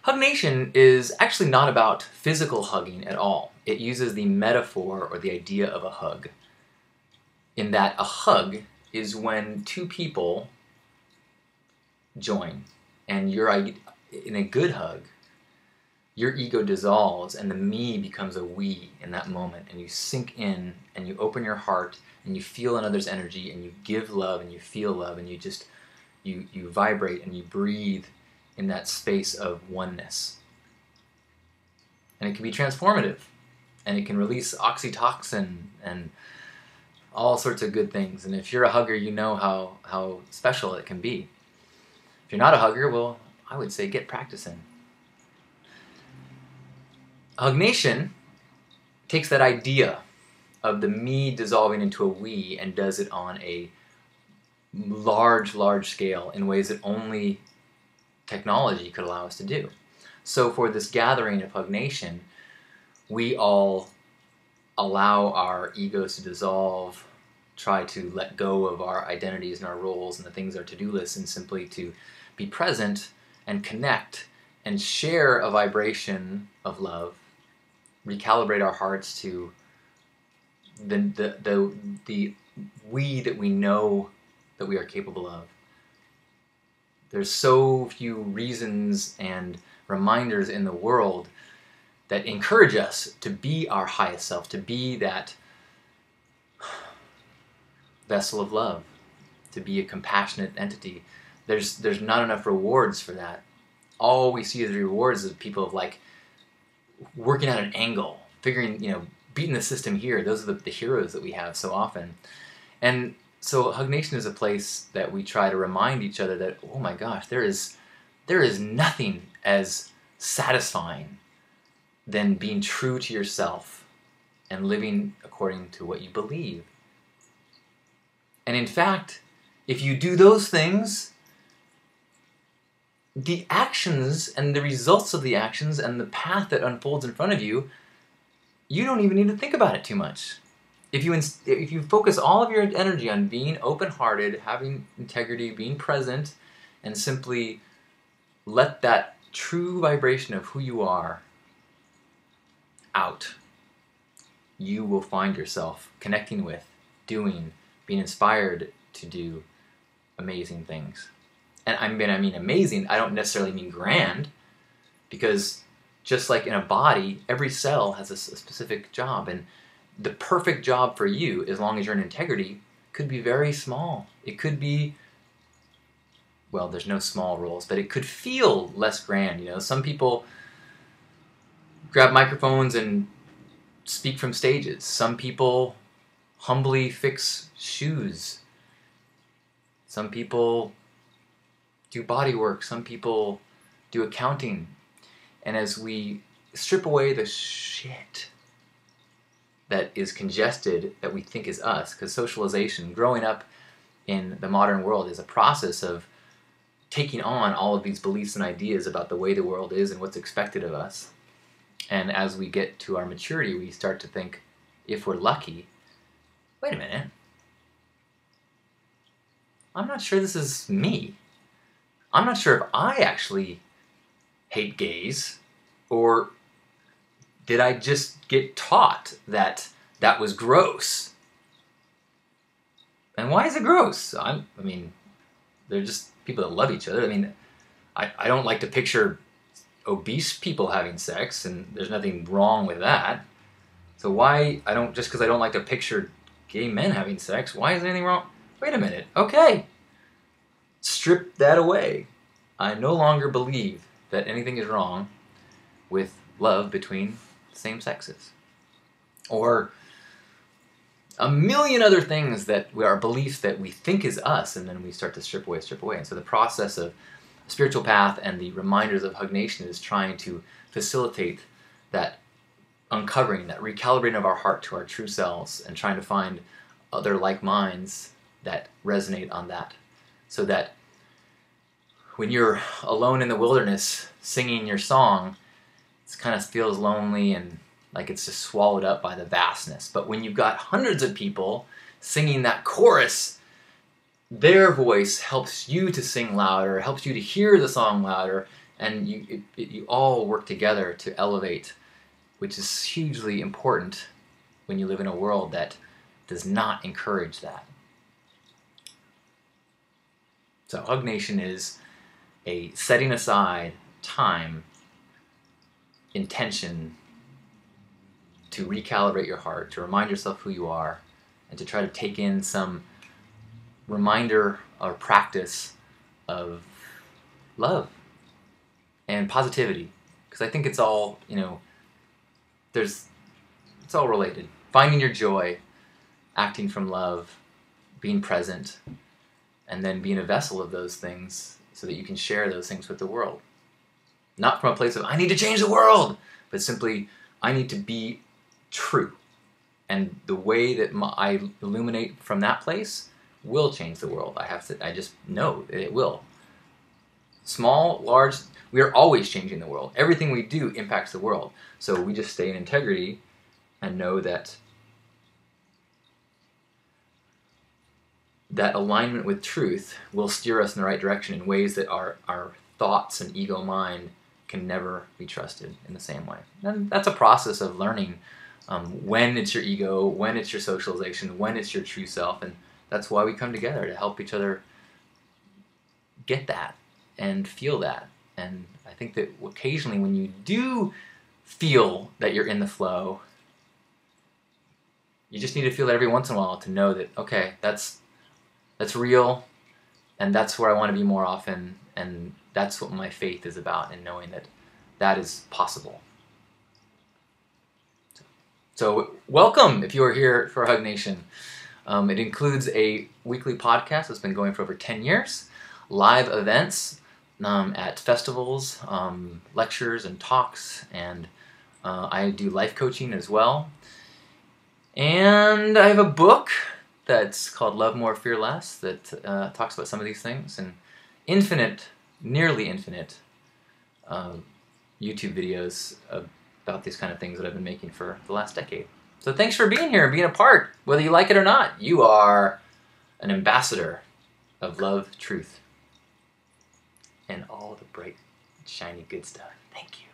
Hug Nation is actually not about physical hugging at all. It uses the metaphor or the idea of a hug, in that a hug is when two people join, and in a good hug, your ego dissolves and the me becomes a we in that moment, and you sink in and you open your heart and you feel another's energy and you give love and you feel love and you vibrate and you breathe in that space of oneness. And it can be transformative, and it can release oxytocin and all sorts of good things. And if you're a hugger, you know how special it can be. If you're not a hugger, well, I would say get practicing. Hug Nation takes that idea of the me dissolving into a we and does it on a large scale in ways that only technology could allow us to do. So for this gathering of Hug Nation, we all allow our egos to dissolve, try to let go of our identities and our roles and the things our to-do lists, and simply to be present and connect and share a vibration of love, recalibrate our hearts to the we that we know that we are capable of. There's so few reasons and reminders in the world that encourage us to be our highest self, to be that vessel of love, to be a compassionate entity. There's not enough rewards for that. All we see as rewards is people of like working at an angle, figuring, beating the system here. Those are the heroes that we have so often. And so Hug Nation is a place that we try to remind each other that, oh my gosh, there is nothing as satisfying than being true to yourself and living according to what you believe. And in fact, if you do those things, the actions and the results of the actions and the path that unfolds in front of you, you don't even need to think about it too much. If you focus all of your energy on being open-hearted, having integrity, being present, and simply let that true vibration of who you are out, you will find yourself connecting with, doing, being inspired to do amazing things. And I mean amazing, I don't necessarily mean grand, because just like in a body, every cell has a specific job, and the perfect job for you, as long as you're in integrity, could be very small. It could be, well, there's no small roles, but it could feel less grand. Some people grab microphones and speak from stages. Some people humbly fix shoes. Some people do body work. Some people do accounting. And as we strip away the shit that is congested that we think is us, because socialization, growing up in the modern world, is a process of taking on all of these beliefs and ideas about the way the world is and what's expected of us. And as we get to our maturity, we start to think, if we're lucky, wait a minute, I'm not sure this is me. I'm not sure if I actually hate gays, or did I just get taught that that was gross? And why is it gross? They're just people that love each other. I don't like to picture obese people having sex, and there's nothing wrong with that. So just because I don't like to picture gay men having sex, why is there anything wrong? Wait a minute, okay. Strip that away. I no longer believe that anything is wrong with love between same sexes, or a million other things that are beliefs that we think is us, and then we start to strip away. And so the process of a spiritual path and the reminders of Hug Nation is trying to facilitate that uncovering, that recalibrating of our heart to our true selves, and trying to find other like minds that resonate on that, so that when you're alone in the wilderness singing your song, it kind of feels lonely and like it's just swallowed up by the vastness. But when you've got hundreds of people singing that chorus, their voice helps you to sing louder, helps you to hear the song louder, And you all work together to elevate, which is hugely important when you live in a world that does not encourage that. So Hug Nation is a setting aside time, intention to recalibrate your heart, to remind yourself who you are, and to try to take in some reminder or practice of love and positivity. Because I think it's all, it's all related. Finding your joy, acting from love, being present, and then being a vessel of those things so that you can share those things with the world. Not from a place of, I need to change the world, but simply, I need to be true. And the way that I illuminate from that place will change the world. I just know that it will. Small, large, we are always changing the world. Everything we do impacts the world. So we just stay in integrity and know that that alignment with truth will steer us in the right direction in ways that our thoughts and ego mind can never be trusted in the same way. And that's a process of learning when it's your ego, when it's your socialization, when it's your true self, and that's why we come together, to help each other get that and feel that. And I think that occasionally when you do feel that you're in the flow, you just need to feel it every once in a while to know that, okay, that's real, and that's where I want to be more often, and that's what my faith is about, and knowing that that is possible. So welcome if you are here for Hug Nation. It includes a weekly podcast that's been going for over 10 years, live events at festivals, lectures and talks, and I do life coaching as well. And I have a book that's called Love More, Fear Less that talks about some of these things, and nearly infinite YouTube videos about these kind of things that I've been making for the last decade. So thanks for being here and being a part. Whether you like it or not, you are an ambassador of love, truth, and all the bright, shiny, good stuff. Thank you.